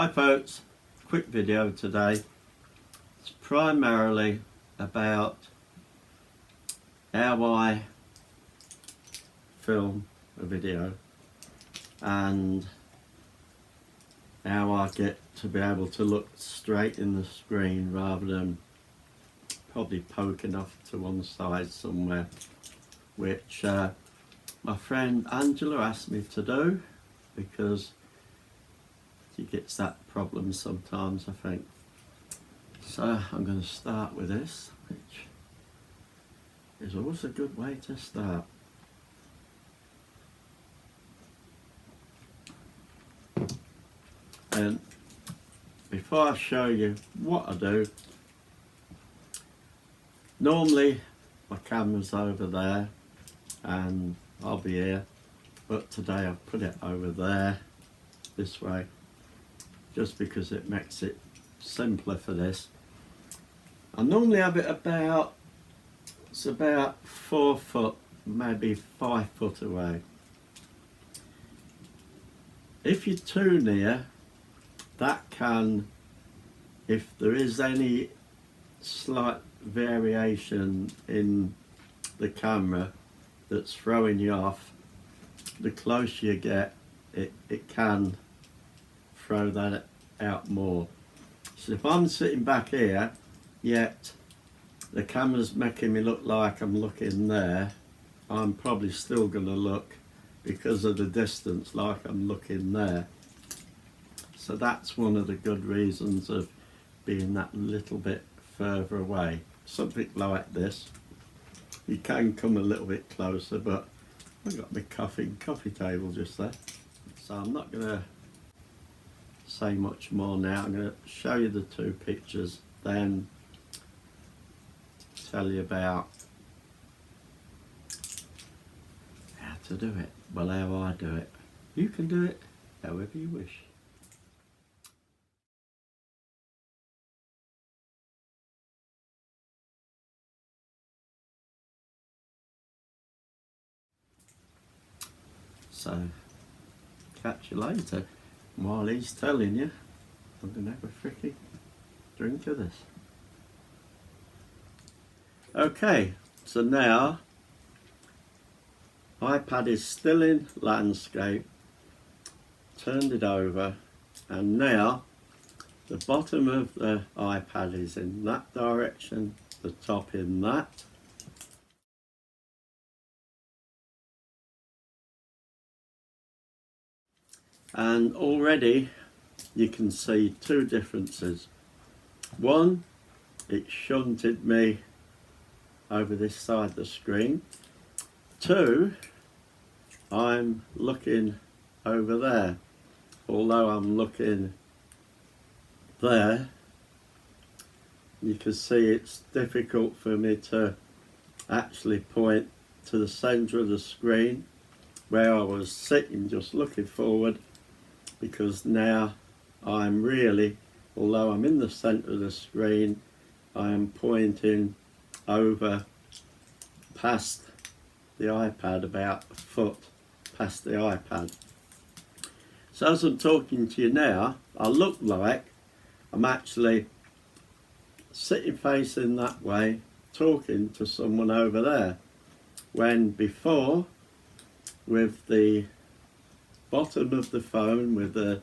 Hi folks, quick video today. It's primarily about how I film a video and how I get to be able to look straight in the screen rather than probably poking off to one side somewhere, which my friend Angela asked me to do because she gets that problem sometimes, I think. So I'm going to start with this, which is always a good way to start. And before I show you what I do, normally my camera's over there and I'll be here, but today I've put it over there this way just because it makes it simpler for this. I normally have it about 4 foot, maybe 5 foot away. If you're too near, that can, if there is any slight variation in the camera that's throwing you off, the closer you get, it can throw that out more. So if I'm sitting back here, yet the camera's making me look like I'm looking there, I'm probably still going to look, because of the distance, like I'm looking there. So that's one of the good reasons of being that little bit further away. Something like this, you can come a little bit closer, but I've got my coffee table just there. So I'm not going to say much more now. I'm going to show you the two pictures, then tell you about how to do it. Well, how I do it. You can do it however you wish. So, catch you later. While he's telling you, I'm going to have a freaking drink of this. Okay, so now iPad is still in landscape, turned it over, and now the bottom of the iPad is in that direction, the top in that. And already you can see two differences. One, it shunted me over this side of the screen. Two, I'm looking over there. Although I'm looking there, you can see it's difficult for me to actually point to the centre of the screen where I was sitting just looking forward, because now I'm really, although I'm in the centre of the screen, I am pointing over past the iPad, about a foot past the iPad. So as I'm talking to you now, I look like I'm actually sitting facing that way, talking to someone over there, when before, with the bottom of the phone, with the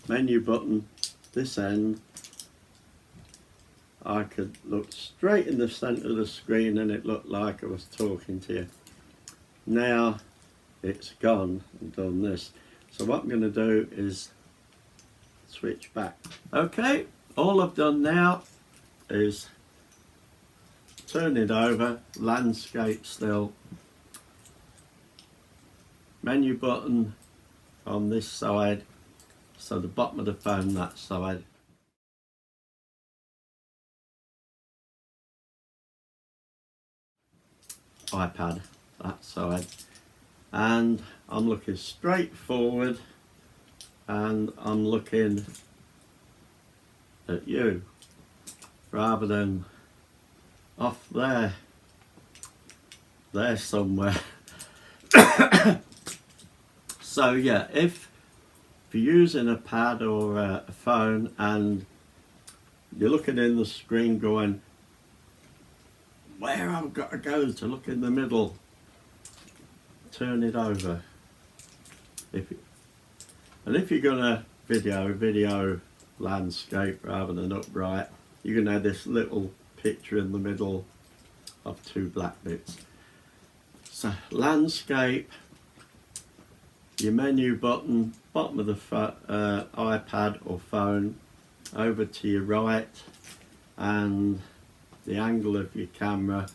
menu button this end, I could look straight in the centre of the screen and it looked like I was talking to you. Now it's gone and done this. So what I'm going to do is switch back. Okay, all I've done now is turn it over, landscape still, menu button on this side, so the bottom of the phone that side. iPad that side, and I'm looking straight forward and I'm looking at you rather than off there somewhere. So yeah, if you're using a pad or a phone and you're looking in the screen going, where I've got to go to look in the middle, turn it over. And if you're gonna video landscape rather than upright, you're gonna have this little picture in the middle of two black bits. So landscape, your menu button, bottom of the iPad or phone, over to your right, and the angle of your camera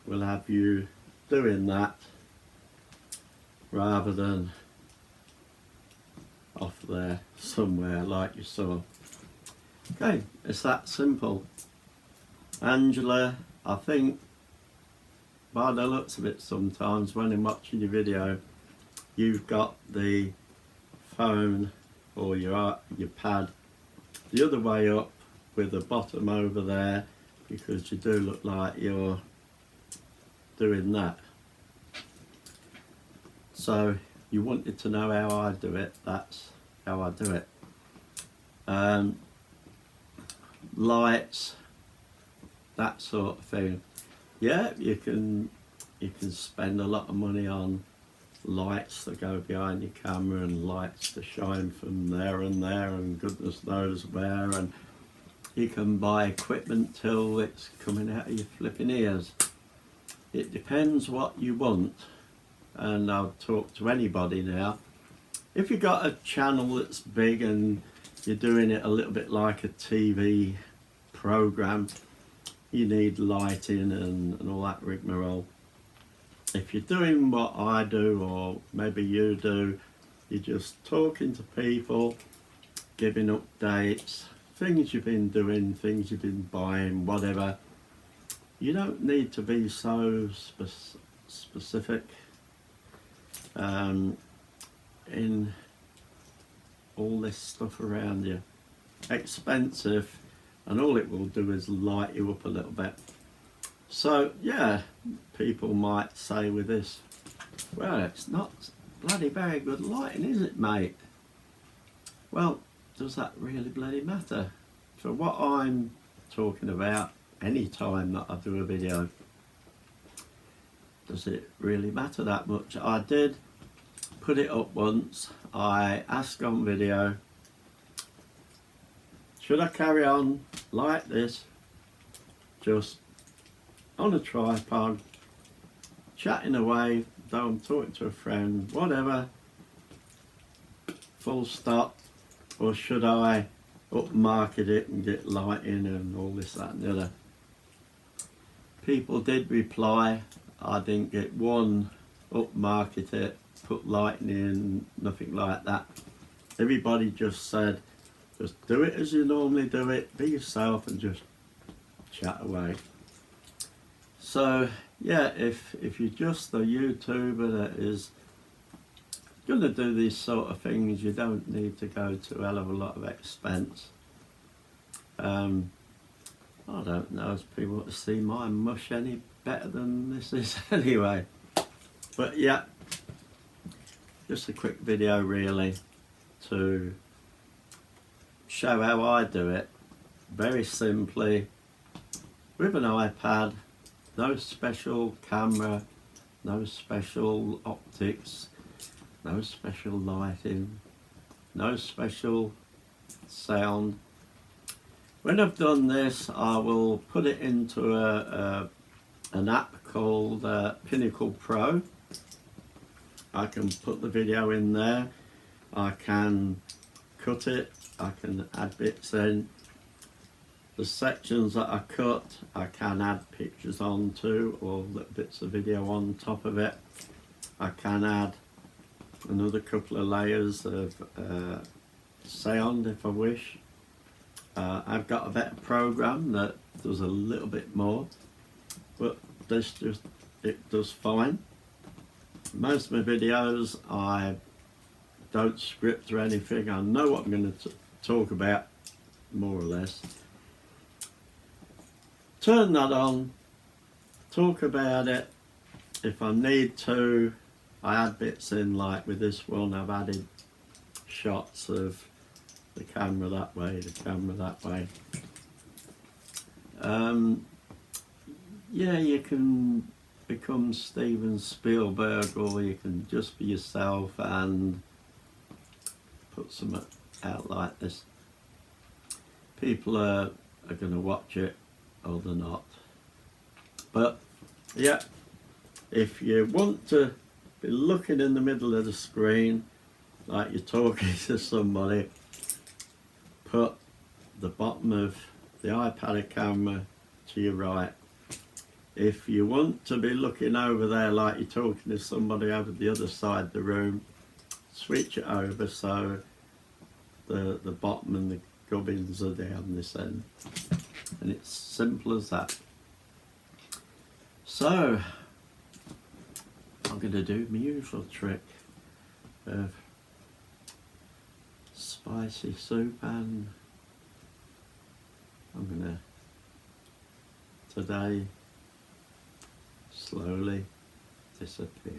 will have you doing that rather than off there somewhere like you saw. Okay, it's that simple. Angela, I think by the looks of it sometimes when I'm watching your video, you've got the phone or your pad the other way up with the bottom over there, because you do look like you're doing that. So you wanted to know how I do it, that's how I do it. Lights, that sort of thing. Yeah, you can spend a lot of money on lights that go behind your camera and lights to shine from there and goodness knows where, and you can buy equipment till it's coming out of your flipping ears. It depends what you want, and I'll talk to anybody now. If you've got a channel that's big and you're doing it a little bit like a TV program, you need lighting and all that rigmarole. If you're doing what I do, or maybe you do, you're just talking to people, giving updates, things you've been doing, things you've been buying, whatever. You don't need to be so specific in all this stuff around you. Expensive, and all it will do is light you up a little bit. So yeah, people might say with this, well, it's not bloody very good lighting, is it, mate? Well, does that really bloody matter? For what I'm talking about, any time that I do a video, does it really matter that much? I did put it up once. I asked on video, should I carry on like this, just on a tripod, chatting away, though I'm talking to a friend, whatever, full stop, or should I upmarket it and get lighting and all this, that and the other? People did reply. I didn't get one upmarket it, put lighting in, nothing like that. Everybody just said, just do it as you normally do it, be yourself and just chat away. So yeah, if you're just a YouTuber that is going to do these sort of things, you don't need to go to a hell of a lot of expense. I don't know if people want to see my mush any better than this is anyway. But yeah, just a quick video really to show how I do it, very simply, with an iPad. No special camera, no special optics, no special lighting, no special sound. When I've done this, I will put it into an app called Pinnacle Pro. I can put the video in there, I can cut it, I can add bits in. The sections that I cut, I can add pictures onto, or little bits of video on top of it. I can add another couple of layers of sound if I wish. I've got a better program that does a little bit more, but this just, it does fine. Most of my videos I don't script or anything. I know what I'm going to talk about, more or less. Turn that on, talk about it. If I need to, I add bits in, like with this one I've added shots of the camera that way, the camera that way. Yeah, you can become Steven Spielberg, or you can just be yourself and put something out like this. People are going to watch it or they're not. But yeah, if you want to be looking in the middle of the screen like you're talking to somebody, put the bottom of the iPad camera to your right. If you want to be looking over there like you're talking to somebody over the other side of the room, switch it over so the bottom and the gubbins are down this end. And it's simple as that. So, I'm going to do my usual trick of spicy soup, and I'm going to today slowly disappear.